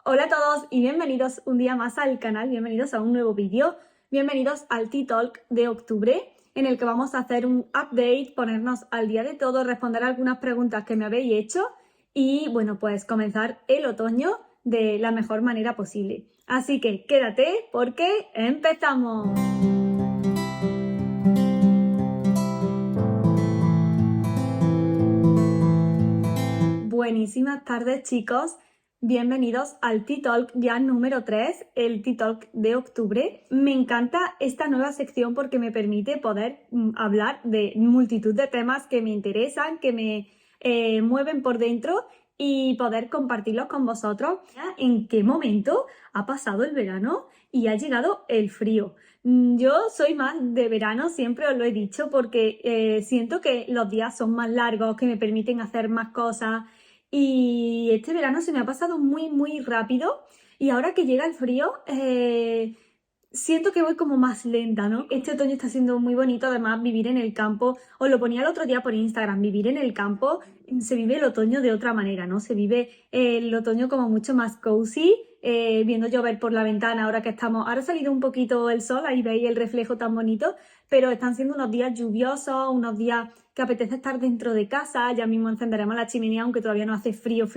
Hola a todos y bienvenidos un día más al canal, bienvenidos a un nuevo vídeo, bienvenidos al Tea Talk de octubre en el que vamos a hacer un update, ponernos al día de todo, responder algunas preguntas que me habéis hecho y bueno, pues comenzar el otoño de la mejor manera posible. Así que quédate porque empezamos. Buenísimas tardes, chicos. Bienvenidos al Tea Talk ya número 3, el Tea Talk de octubre. Me encanta esta nueva sección porque me permite poder hablar de multitud de temas que me interesan, que me mueven por dentro y poder compartirlos con vosotros. ¿En qué momento ha pasado el verano y ha llegado el frío? Yo soy más de verano, siempre os lo he dicho, porque siento que los días son más largos, que me permiten hacer más cosas. Y este verano se me ha pasado muy rápido y ahora que llega el frío, siento que voy como más lenta, ¿no? Este otoño está siendo muy bonito, además vivir en el campo, os lo ponía el otro día por Instagram, vivir en el campo, se vive el otoño de otra manera, ¿no? Se vive el otoño como mucho más cozy, viendo llover por la ventana ahora que estamos, ahora ha salido un poquito el sol, ahí veis el reflejo tan bonito, pero están siendo unos días lluviosos, unos días que apetece estar dentro de casa, ya mismo encenderemos la chimenea aunque todavía no hace frío,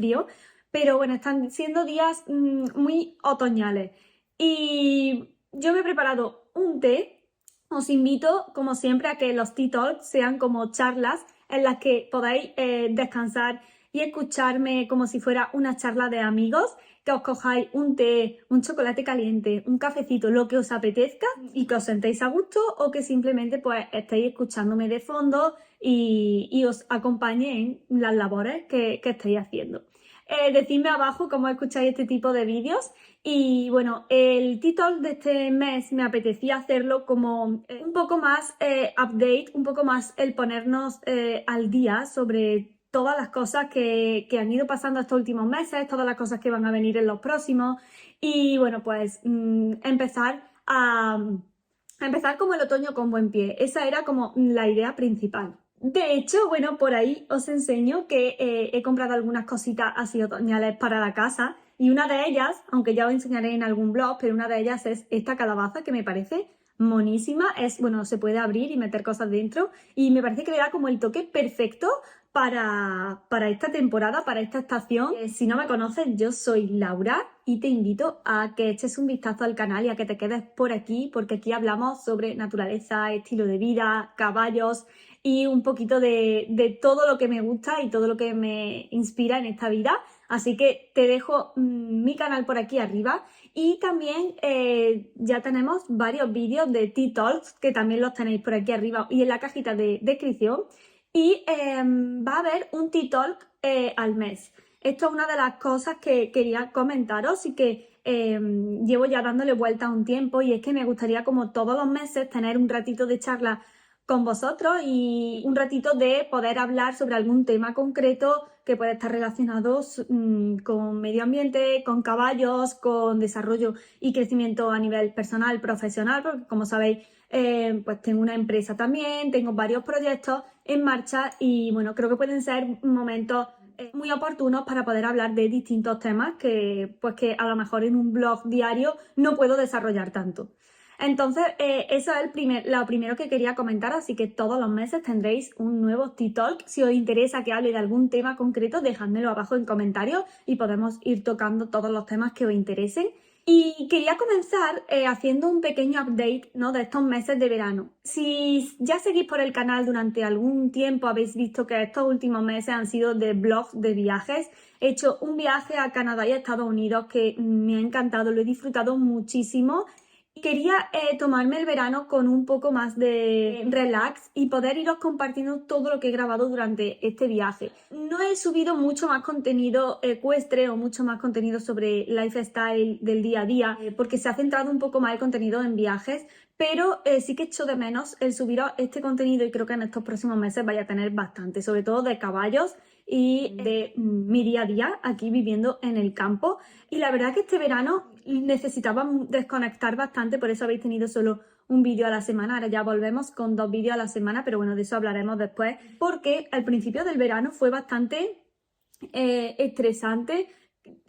pero bueno, están siendo días muy otoñales. Y yo me he preparado un té, os invito como siempre a que los Tea Talks sean como charlas en las que podáis descansar y escucharme como si fuera una charla de amigos, que os cojáis un té, un chocolate caliente, un cafecito, lo que os apetezca y que os sentéis a gusto o que simplemente pues estéis escuchándome de fondo y os acompañe en las labores que estéis haciendo. Decidme abajo cómo escucháis este tipo de vídeos y bueno, el Tea Talk de este mes me apetecía hacerlo como un poco más update, un poco más el ponernos al día sobre todas las cosas que han ido pasando estos últimos meses, todas las cosas que van a venir en los próximos y bueno, pues empezar como el otoño con buen pie. Esa era como la idea principal. De hecho, bueno, por ahí os enseño que he comprado algunas cositas así otoñales para la casa y una de ellas, aunque ya os enseñaré en algún blog, pero una de ellas es esta calabaza que me parece monísima. Es, bueno, se puede abrir y meter cosas dentro y me parece que le da como el toque perfecto para esta temporada, para esta estación. Si no me conoces, yo soy Laura y te invito a que eches un vistazo al canal y a que te quedes por aquí, porque aquí hablamos sobre naturaleza, estilo de vida, caballos y un poquito de todo lo que me gusta y todo lo que me inspira en esta vida. Así que te dejo mi canal por aquí arriba y también ya tenemos varios vídeos de Tea Talks que también los tenéis por aquí arriba y en la cajita de descripción. Y va a haber un Tea Talk al mes. Esto es una de las cosas que quería comentaros y que llevo ya dándole vuelta un tiempo y es que me gustaría como todos los meses tener un ratito de charla con vosotros y un ratito de poder hablar sobre algún tema concreto que puede estar relacionado con medio ambiente, con caballos, con desarrollo y crecimiento a nivel personal, profesional, porque como sabéis, pues tengo una empresa también, tengo varios proyectos en marcha y bueno, creo que pueden ser momentos muy oportunos para poder hablar de distintos temas pues que a lo mejor en un blog diario no puedo desarrollar tanto. Entonces, eso es lo primero que quería comentar, así que todos los meses tendréis un nuevo Tea Talk. Si os interesa que hable de algún tema concreto, dejádmelo abajo en comentarios y podemos ir tocando todos los temas que os interesen. Y quería comenzar haciendo un pequeño update, ¿no?, de estos meses de verano. Si ya seguís por el canal durante algún tiempo, habéis visto que estos últimos meses han sido de vlogs de viajes. He hecho un viaje a Canadá y a Estados Unidos que me ha encantado, lo he disfrutado muchísimo. Quería tomarme el verano con un poco más de relax y poder iros compartiendo todo lo que he grabado durante este viaje. No he subido mucho más contenido ecuestre o mucho más contenido sobre lifestyle del día a día, porque se ha centrado un poco más el contenido en viajes, pero sí que echo de menos el subiros este contenido y creo que en estos próximos meses vaya a tener bastante, sobre todo de caballos y de mi día a día aquí viviendo en el campo. Y la verdad que este verano necesitaba desconectar bastante, por eso habéis tenido solo un vídeo a la semana. Ahora ya volvemos con 2 vídeos a la semana, pero bueno, de eso hablaremos después, porque al principio del verano fue bastante estresante.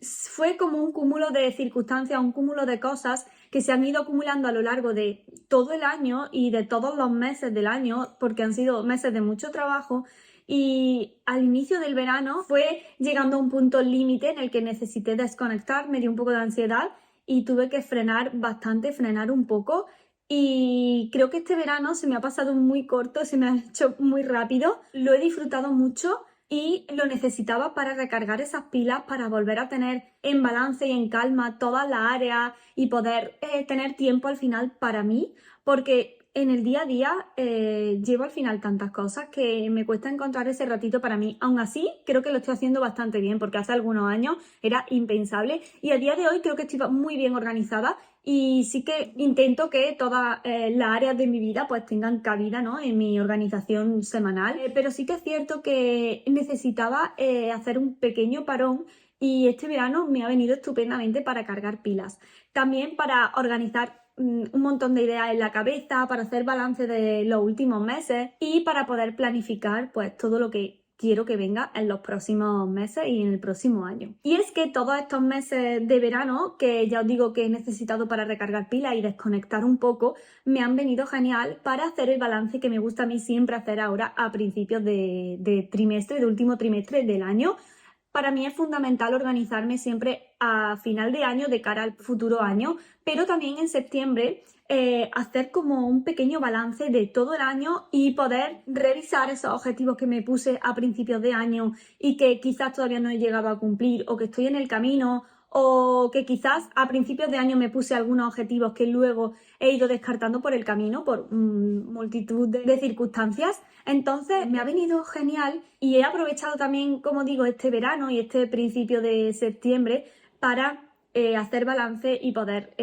fue como un cúmulo de circunstancias, un cúmulo de cosas que se han ido acumulando a lo largo de todo el año y de todos los meses del año, porque han sido meses de mucho trabajo. Y al inicio del verano fue llegando a un punto límite en el que necesité desconectar, me dio un poco de ansiedad y tuve que frenar bastante, frenar un poco. Y creo que este verano se me ha pasado muy corto, se me ha hecho muy rápido, lo he disfrutado mucho y lo necesitaba para recargar esas pilas, para volver a tener en balance y en calma todas las áreas y poder tener tiempo al final para mí, porque en el día a día llevo al final tantas cosas que me cuesta encontrar ese ratito para mí. Aún así, creo que lo estoy haciendo bastante bien, porque hace algunos años era impensable y a día de hoy creo que estoy muy bien organizada y sí que intento que todas las áreas de mi vida pues tengan cabida, ¿no?, en mi organización semanal. Pero sí que es cierto que necesitaba hacer un pequeño parón y este verano me ha venido estupendamente para cargar pilas. También para organizar un montón de ideas en la cabeza, para hacer balance de los últimos meses y para poder planificar pues todo lo que quiero que venga en los próximos meses y en el próximo año. Y es que todos estos meses de verano, que ya os digo que he necesitado para recargar pilas y desconectar un poco, me han venido genial para hacer el balance que me gusta a mí siempre hacer ahora a principios de trimestre, de último trimestre del año. Para mí es fundamental organizarme siempre a final de año de cara al futuro año, pero también en septiembre hacer como un pequeño balance de todo el año y poder revisar esos objetivos que me puse a principios de año y que quizás todavía no he llegado a cumplir o que estoy en el camino o que quizás a principios de año me puse algunos objetivos que luego he ido descartando por el camino por multitud de circunstancias. Entonces me ha venido genial y he aprovechado también, como digo, este verano y este principio de septiembre para hacer balance y poder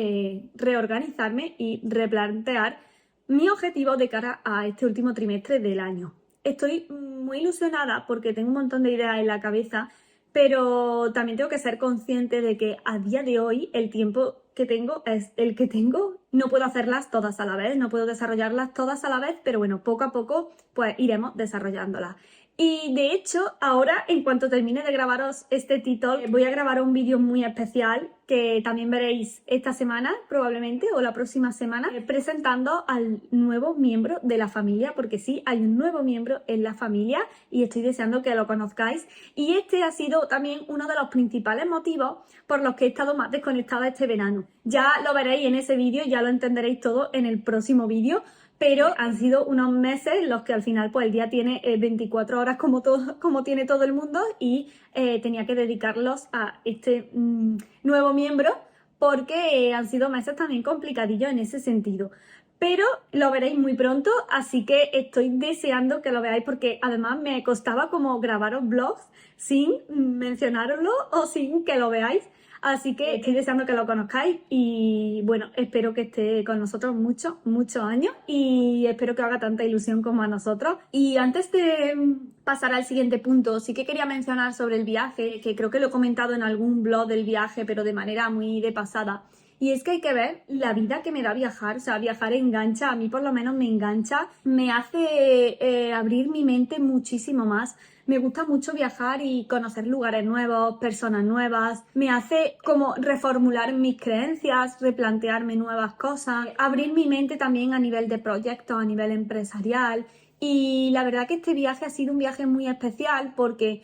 reorganizarme y replantear mi objetivo de cara a este último trimestre del año. Estoy muy ilusionada porque tengo un montón de ideas en la cabeza, pero también tengo que ser consciente de que a día de hoy el tiempo que tengo es el que tengo. No puedo hacerlas todas a la vez, no puedo desarrollarlas todas a la vez, pero bueno, poco a poco pues iremos desarrollándolas. Y de hecho, ahora, en cuanto termine de grabaros este TikTok, voy a grabar un vídeo muy especial que también veréis esta semana, probablemente, o la próxima semana, presentando al nuevo miembro de la familia, porque sí, hay un nuevo miembro en la familia y estoy deseando que lo conozcáis. Y este ha sido también uno de los principales motivos por los que he estado más desconectada este verano. Ya lo veréis en ese vídeo, ya lo entenderéis todo en el próximo vídeo. Pero han sido unos meses en los que al final pues el día tiene 24 horas como tiene todo el mundo y tenía que dedicarlos a este nuevo miembro porque han sido meses también complicadillos en ese sentido. Pero lo veréis muy pronto, así que estoy deseando que lo veáis porque además me costaba como grabaros vlogs sin mencionaroslo o sin que lo veáis. Así que estoy deseando que lo conozcáis y bueno, espero que esté con nosotros muchos años y espero que haga tanta ilusión como a nosotros. Y antes de pasar al siguiente punto, sí que quería mencionar sobre el viaje, que creo que lo he comentado en algún blog del viaje, pero de manera muy de pasada. Y es que hay que ver la vida que me da viajar, o sea, viajar engancha, a mí por lo menos me engancha, me hace abrir mi mente muchísimo más. Me gusta mucho viajar y conocer lugares nuevos, personas nuevas. Me hace como reformular mis creencias, replantearme nuevas cosas, abrir mi mente también a nivel de proyectos, a nivel empresarial. Y la verdad que este viaje ha sido un viaje muy especial porque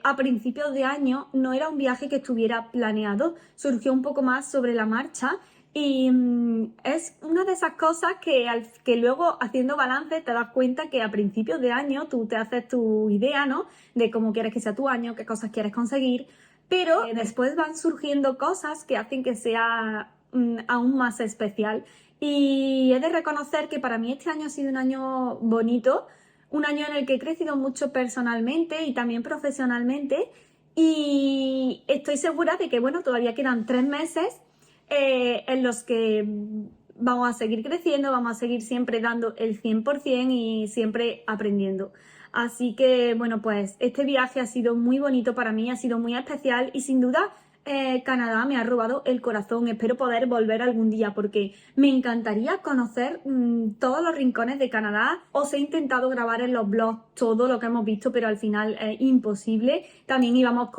a principios de año no era un viaje que estuviera planeado, surgió un poco más sobre la marcha. Y es una de esas cosas que luego haciendo balance te das cuenta que a principios de año tú te haces tu idea, ¿no?, de cómo quieres que sea tu año, qué cosas quieres conseguir, pero después van surgiendo cosas que hacen que sea aún más especial. Y he de reconocer que para mí este año ha sido un año bonito, un año en el que he crecido mucho personalmente y también profesionalmente y estoy segura de que, bueno, todavía quedan 3 meses en los que vamos a seguir creciendo, vamos a seguir siempre dando el 100% y siempre aprendiendo. Así que, bueno, pues este viaje ha sido muy bonito para mí, ha sido muy especial y sin duda Canadá me ha robado el corazón. Espero poder volver algún día porque me encantaría conocer todos los rincones de Canadá. Os he intentado grabar en los blogs todo lo que hemos visto, pero al final es imposible. También iba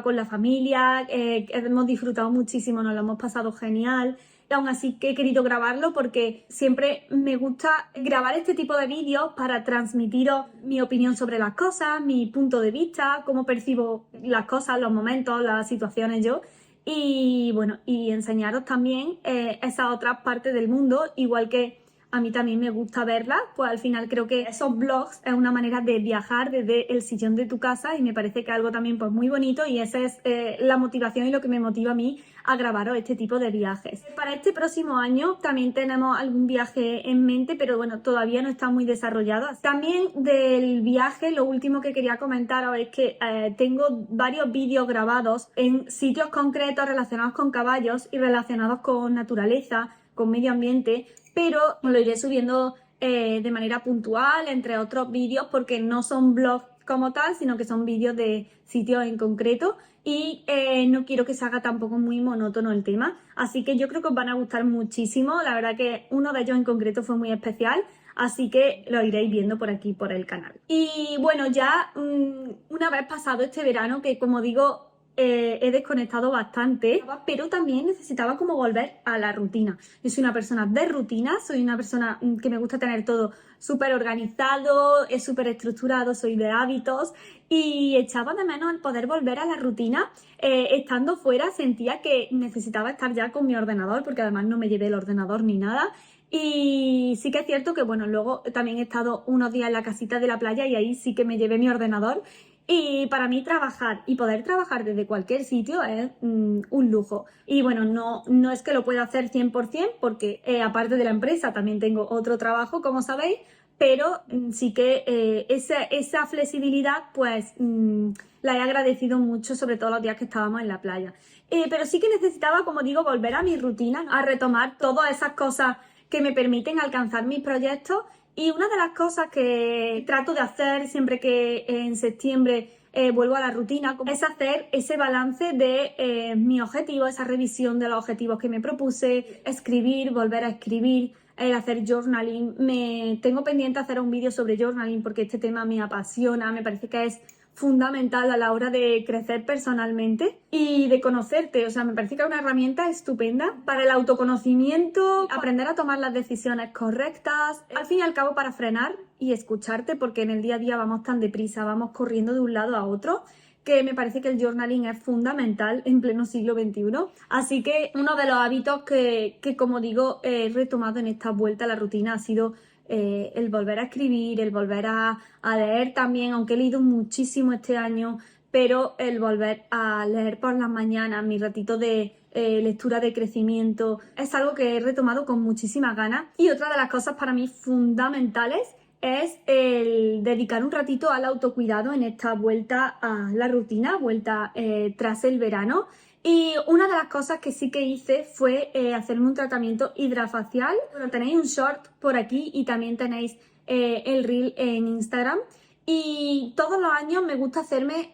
con la familia, hemos disfrutado muchísimo, nos lo hemos pasado genial. Aún así que he querido grabarlo porque siempre me gusta grabar este tipo de vídeos para transmitiros mi opinión sobre las cosas, mi punto de vista, cómo percibo las cosas, los momentos, las situaciones yo. Y bueno, y enseñaros también esas otras partes del mundo, igual que a mí también me gusta verlas, pues al final creo que esos vlogs es una manera de viajar desde el sillón de tu casa y me parece que es algo también pues muy bonito y esa es la motivación y lo que me motiva a mí a grabaros este tipo de viajes. Para este próximo año también tenemos algún viaje en mente, pero bueno, todavía no está muy desarrollado. También del viaje, lo último que quería comentaros es que tengo varios vídeos grabados en sitios concretos relacionados con caballos y relacionados con naturaleza, con medio ambiente, pero lo iré subiendo de manera puntual, entre otros vídeos, porque no son vlogs como tal, sino que son vídeos de sitios en concreto y no quiero que se haga tampoco muy monótono el tema, así que yo creo que os van a gustar muchísimo. La verdad que uno de ellos en concreto fue muy especial, así que lo iréis viendo por aquí por el canal. Y bueno, ya una vez pasado este verano, que como digo he desconectado bastante, pero también necesitaba como volver a la rutina. Yo soy una persona de rutina, soy una persona que me gusta tener todo súper organizado, es súper estructurado, soy de hábitos y echaba de menos el poder volver a la rutina. Estando fuera sentía que necesitaba estar ya con mi ordenador, porque además no me llevé el ordenador ni nada. Y sí que es cierto que, bueno, luego también he estado unos días en la casita de la playa y ahí sí que me llevé mi ordenador. Y para mí trabajar y poder trabajar desde cualquier sitio es un lujo. Y bueno, no es que lo pueda hacer 100% porque aparte de la empresa también tengo otro trabajo, como sabéis, pero sí que esa flexibilidad pues la he agradecido mucho, sobre todo los días que estábamos en la playa. Pero sí que necesitaba, como digo, volver a mi rutina, a retomar todas esas cosas que me permiten alcanzar mis proyectos. Y una de las cosas que trato de hacer siempre que en septiembre vuelvo a la rutina es hacer ese balance de mi objetivo, esa revisión de los objetivos que me propuse, escribir, volver a escribir, hacer journaling. Tengo pendiente hacer un vídeo sobre journaling porque este tema me apasiona, me parece que es fundamental a la hora de crecer personalmente y de conocerte. O sea, me parece que es una herramienta estupenda para el autoconocimiento, aprender a tomar las decisiones correctas, al fin y al cabo para frenar y escucharte, porque en el día a día vamos tan deprisa, vamos corriendo de un lado a otro, que me parece que el journaling es fundamental en pleno siglo XXI. Así que uno de los hábitos que como digo, he retomado en esta vuelta a la rutina ha sido el volver a escribir, el volver a leer también, aunque he leído muchísimo este año, pero el volver a leer por las mañanas, mi ratito de lectura de crecimiento, es algo que he retomado con muchísimas ganas. Y otra de las cosas para mí fundamentales es el dedicar un ratito al autocuidado en esta vuelta a la rutina, vuelta tras el verano. Y una de las cosas que sí que hice fue hacerme un tratamiento hidrafacial. Bueno, tenéis un short por aquí y también tenéis el reel en Instagram. Y todos los años me gusta hacerme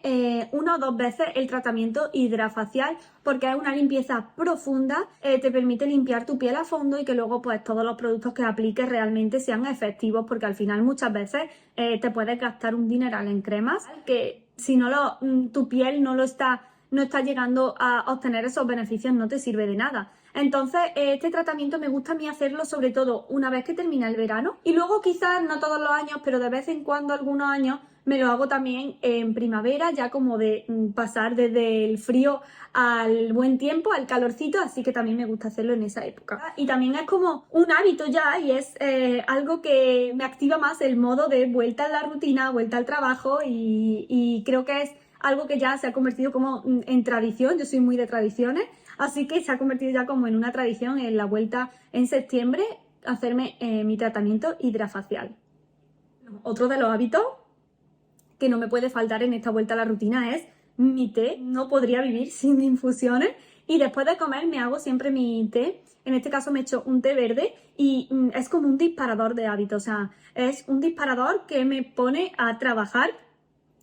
una o dos veces el tratamiento hidrafacial porque es una limpieza profunda, te permite limpiar tu piel a fondo y que luego pues todos los productos que apliques realmente sean efectivos, porque al final muchas veces te puedes gastar un dineral en cremas que si tu piel no está llegando a obtener esos beneficios, no te sirve de nada. Entonces, este tratamiento me gusta a mí hacerlo sobre todo una vez que termina el verano y luego quizás no todos los años, pero de vez en cuando algunos años me lo hago también en primavera, ya como de pasar desde el frío al buen tiempo, al calorcito, así que también me gusta hacerlo en esa época. Y también es como un hábito ya y es algo que me activa más el modo de vuelta a la rutina, vuelta al trabajo y creo que es algo que ya se ha convertido como en tradición. Yo soy muy de tradiciones, así que se ha convertido ya como en una tradición en la vuelta en septiembre hacerme mi tratamiento hidrafacial. Otro de los hábitos que no me puede faltar en esta vuelta a la rutina es mi té. No podría vivir sin infusiones y después de comer me hago siempre mi té. En este caso me echo un té verde y es como un disparador de hábitos. O sea, es un disparador que me pone a trabajar.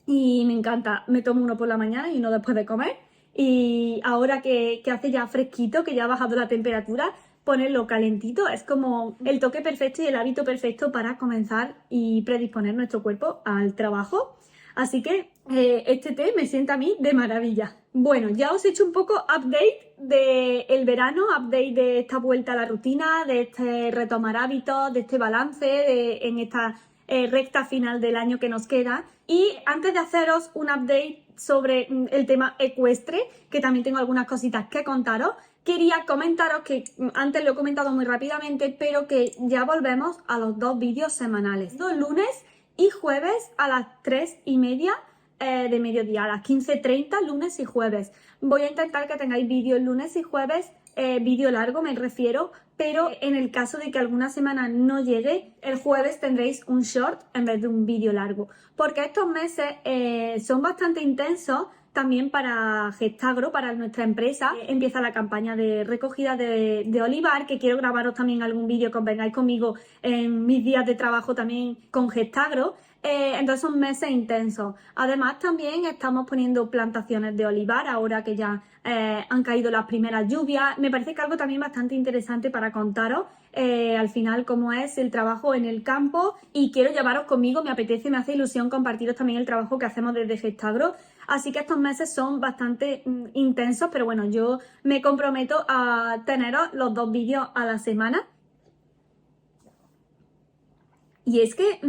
Y me encanta, me tomo uno por la mañana y uno después de comer y ahora que hace ya fresquito, que ya ha bajado la temperatura, ponerlo calentito es como el toque perfecto y el hábito perfecto para comenzar y predisponer nuestro cuerpo al trabajo. Así que este té me sienta a mí de maravilla. Bueno, ya os he hecho un poco update del verano, update de esta vuelta a la rutina, de este retomar hábitos, de este balance en esta recta final del año que nos queda. Y antes de haceros un update sobre el tema ecuestre, que también tengo algunas cositas que contaros, quería comentaros que antes lo he comentado muy rápidamente, pero que ya volvemos a los 2 vídeos semanales, 2 lunes y jueves a las 3:30 de mediodía, a las 15:30, lunes y jueves. Voy a intentar que tengáis vídeo lunes y jueves, vídeo largo me refiero, pero en el caso de que alguna semana no llegue, el jueves tendréis un short en vez de un vídeo largo, porque estos meses son bastante intensos. También para Gestagro, para nuestra empresa, empieza la campaña de recogida de olivar, que quiero grabaros también algún vídeo que os vengáis conmigo en mis días de trabajo también con Gestagro. Entonces son meses intensos. Además también estamos poniendo plantaciones de olivar ahora que ya han caído las primeras lluvias. Me parece que algo también bastante interesante para contaros al final cómo es el trabajo en el campo, y quiero llevaros conmigo, me apetece, me hace ilusión compartiros también el trabajo que hacemos desde Gestagro. Así que estos meses son bastante intensos, pero bueno, yo me comprometo a teneros los 2 vídeos a la semana. Y es que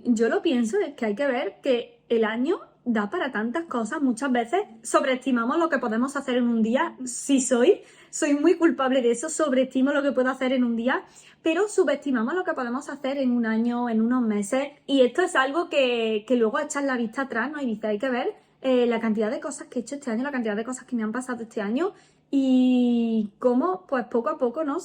yo lo pienso, es que hay que ver que el año da para tantas cosas. Muchas veces sobreestimamos lo que podemos hacer en un día. Sí soy muy culpable de eso, sobreestimo lo que puedo hacer en un día, pero subestimamos lo que podemos hacer en un año, en unos meses. Y esto es algo que luego echas la vista atrás, ¿no? Y dices, hay que ver la cantidad de cosas que he hecho este año, la cantidad de cosas que me han pasado este año, y cómo, pues poco a poco, ¿no?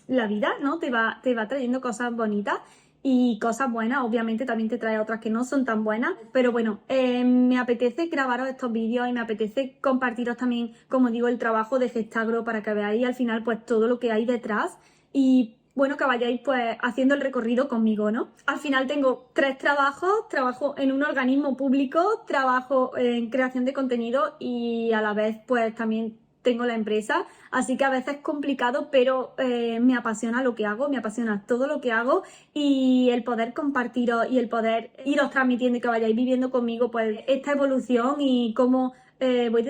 La vida, ¿no? Te va trayendo cosas bonitas y cosas buenas. Obviamente también te trae otras que no son tan buenas, pero bueno, me apetece grabaros estos vídeos y me apetece compartiros también, como digo, el trabajo de Gestagro para que veáis al final pues todo lo que hay detrás y bueno, que vayáis pues haciendo el recorrido conmigo, ¿no? Al final tengo 3 trabajos: trabajo en un organismo público, trabajo en creación de contenido y a la vez pues también tengo la empresa, así que a veces es complicado, pero me apasiona lo que hago, me apasiona todo lo que hago, y el poder compartiros y el poder iros transmitiendo y que vayáis viviendo conmigo pues esta evolución y cómo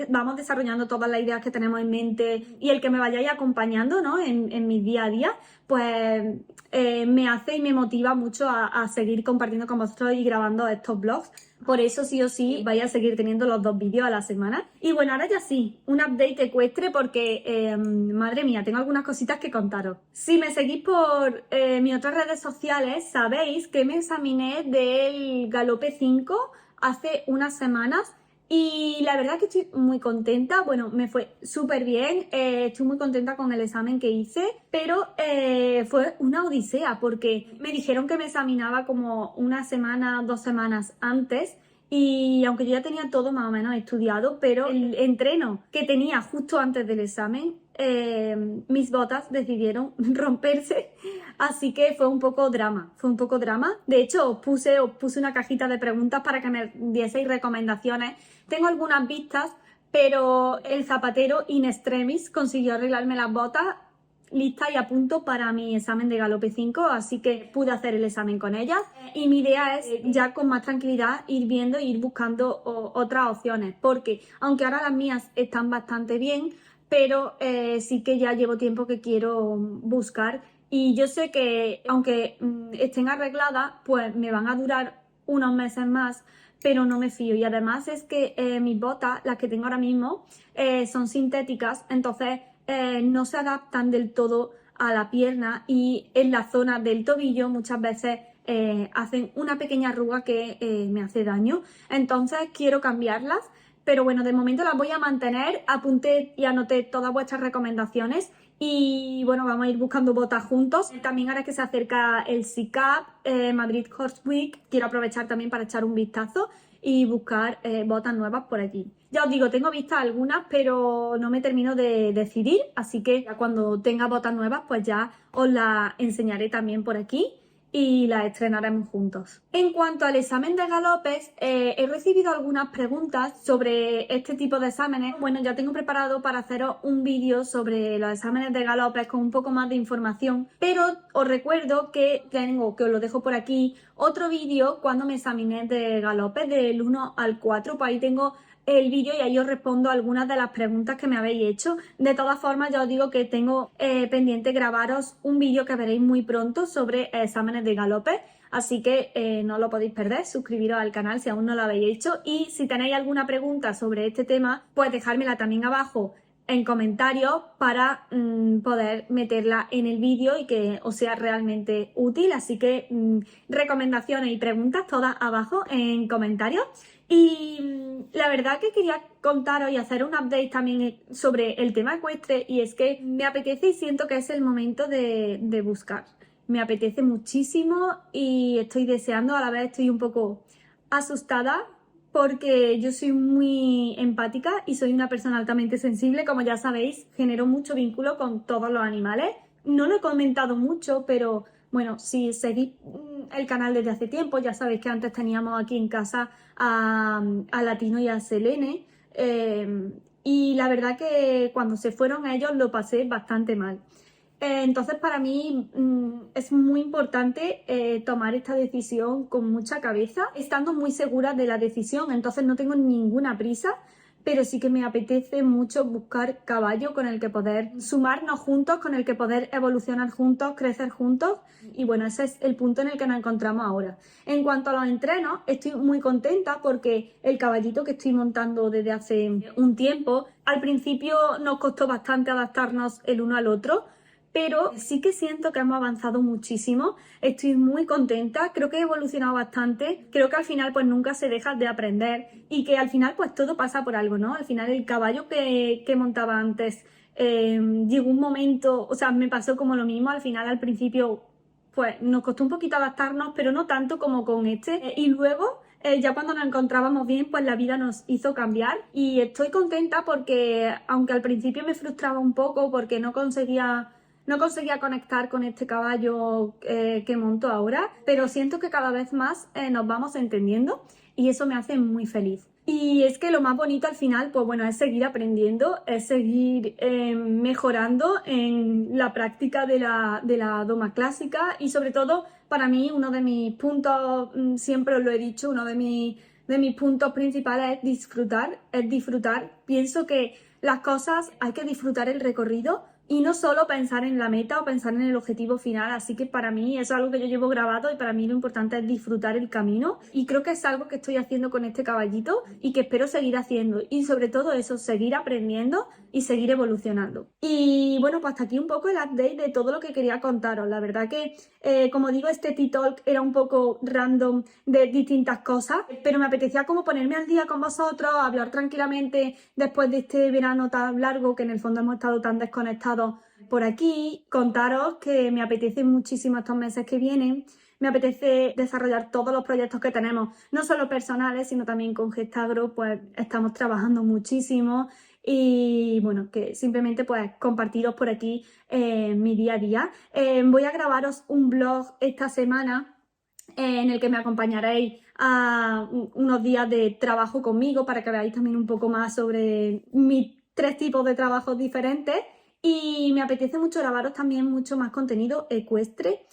vamos desarrollando todas las ideas que tenemos en mente, y el que me vayáis acompañando, ¿no? en mi día a día, pues me hace y me motiva mucho a seguir compartiendo con vosotros y grabando estos vlogs. Por eso sí o sí vais a seguir teniendo los 2 vídeos a la semana. Y bueno, ahora ya sí, un update ecuestre porque, madre mía, tengo algunas cositas que contaros. Si me seguís por mis otras redes sociales, sabéis que me examiné del Galope 5 hace unas semanas. Y la verdad que estoy muy contenta, bueno, me fue súper bien, estoy muy contenta con el examen que hice, pero fue una odisea porque me dijeron que me examinaba como una semana, 2 semanas antes, y aunque yo ya tenía todo más o menos estudiado, pero el entreno que tenía justo antes del examen, mis botas decidieron romperse, así que fue un poco drama, fue un poco drama. De hecho, os puse una cajita de preguntas para que me dieseis recomendaciones. Tengo algunas vistas, pero el zapatero in extremis consiguió arreglarme las botas lista y a punto para mi examen de Galope 5, así que pude hacer el examen con ellas. Y mi idea es ya con más tranquilidad ir viendo e ir buscando otras opciones, porque aunque ahora las mías están bastante bien, pero sí que ya llevo tiempo que quiero buscar, y yo sé que aunque estén arregladas, pues me van a durar unos meses más, pero no me fío. Y además es que mis botas, las que tengo ahora mismo, son sintéticas, entonces no se adaptan del todo a la pierna, y en la zona del tobillo muchas veces hacen una pequeña arruga que me hace daño. Entonces quiero cambiarlas, pero bueno, de momento las voy a mantener. Apunté y anoté todas vuestras recomendaciones y bueno, vamos a ir buscando botas juntos. También ahora que se acerca el SICAP, Madrid Horse Week, quiero aprovechar también para echar un vistazo y buscar botas nuevas por allí. Ya os digo, tengo vistas algunas, pero no me termino de decidir, así que ya cuando tenga botas nuevas, pues ya os las enseñaré también por aquí. y las estrenaremos juntos. En cuanto al examen de galopes, he recibido algunas preguntas sobre este tipo de exámenes. Bueno, ya tengo preparado para haceros un vídeo sobre los exámenes de galopes con un poco más de información, pero os recuerdo que os lo dejo por aquí, otro vídeo cuando me examiné de galopes del 1 al 4, pues ahí tengo el vídeo y ahí os respondo algunas de las preguntas que me habéis hecho. De todas formas, ya os digo que tengo pendiente grabaros un vídeo que veréis muy pronto sobre exámenes de galope, así que no lo podéis perder. Suscribiros al canal si aún no lo habéis hecho, y si tenéis alguna pregunta sobre este tema, pues dejármela también abajo en comentarios para poder meterla en el vídeo y que os sea realmente útil. Así que recomendaciones y preguntas todas abajo en comentarios. Y la verdad que quería contaros y hacer un update también sobre el tema ecuestre, y es que me apetece y siento que es el momento de buscar. Me apetece muchísimo y estoy deseando, a la vez estoy un poco asustada porque yo soy muy empática y soy una persona altamente sensible, como ya sabéis, genero mucho vínculo con todos los animales. No lo he comentado mucho, pero bueno, si seguís el canal desde hace tiempo, ya sabéis que antes teníamos aquí en casa a Latino y a Selene, y la verdad que cuando se fueron ellos lo pasé bastante mal. Entonces para mí es muy importante tomar esta decisión con mucha cabeza, estando muy segura de la decisión. Entonces no tengo ninguna prisa, pero sí que me apetece mucho buscar caballo con el que poder sumarnos juntos, con el que poder evolucionar juntos, crecer juntos. Y bueno, ese es el punto en el que nos encontramos ahora. En cuanto a los entrenos, estoy muy contenta porque el caballito que estoy montando desde hace un tiempo, al principio nos costó bastante adaptarnos el uno al otro, pero sí que siento que hemos avanzado muchísimo. Estoy muy contenta, creo que he evolucionado bastante, creo que al final pues nunca se deja de aprender y que al final pues todo pasa por algo, ¿no? Al final el caballo que montaba antes llegó un momento, o sea, me pasó como lo mismo. Al final, al principio pues nos costó un poquito adaptarnos, pero no tanto como con este, y luego ya cuando nos encontrábamos bien, pues la vida nos hizo cambiar y estoy contenta porque aunque al principio me frustraba un poco porque no conseguía conectar con este caballo que monto ahora, pero siento que cada vez más nos vamos entendiendo y eso me hace muy feliz. Y es que lo más bonito al final, pues bueno, es seguir aprendiendo, es seguir mejorando en la práctica de la doma clásica, y sobre todo para mí uno de mis puntos, siempre os lo he dicho, uno de mis puntos principales es disfrutar, es disfrutar. Pienso que las cosas hay que disfrutar el recorrido y no solo pensar en la meta o pensar en el objetivo final. Así que para mí eso es algo que yo llevo grabado y para mí lo importante es disfrutar el camino, y creo que es algo que estoy haciendo con este caballito y que espero seguir haciendo, y sobre todo eso, seguir aprendiendo y seguir evolucionando. Y bueno, pues hasta aquí un poco el update de todo lo que quería contaros. La verdad que como digo, este T-Talk era un poco random de distintas cosas, pero me apetecía como ponerme al día con vosotros, hablar tranquilamente después de este verano tan largo que en el fondo hemos estado tan desconectados por aquí, contaros que me apetece muchísimo estos meses que vienen. Me apetece desarrollar todos los proyectos que tenemos, no solo personales, sino también con Gestagro, pues estamos trabajando muchísimo. Y bueno, que simplemente pues compartiros por aquí mi día a día. Voy a grabaros un blog esta semana en el que me acompañaréis a unos días de trabajo conmigo para que veáis también un poco más sobre mis 3 tipos de trabajos diferentes. Y me apetece mucho grabaros también mucho más contenido ecuestre,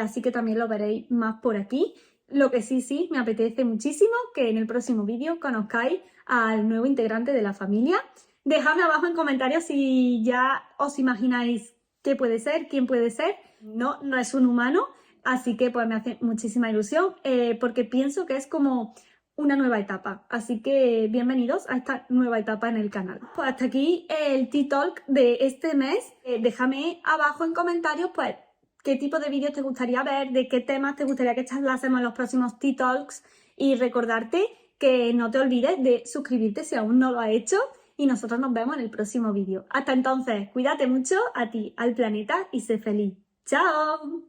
así que también lo veréis más por aquí. Lo que sí, me apetece muchísimo que en el próximo vídeo conozcáis al nuevo integrante de la familia. Dejadme abajo en comentarios si ya os imagináis qué puede ser, quién puede ser. No, no es un humano, así que pues me hace muchísima ilusión porque pienso que es como una nueva etapa. Así que bienvenidos a esta nueva etapa en el canal. Pues hasta aquí el T-Talk de este mes. Déjame abajo en comentarios pues qué tipo de vídeos te gustaría ver, de qué temas te gustaría que charlásemos en los próximos T-Talks, y recordarte que no te olvides de suscribirte si aún no lo has hecho, y nosotros nos vemos en el próximo vídeo. Hasta entonces, cuídate mucho, a ti, al planeta, y sé feliz. ¡Chao!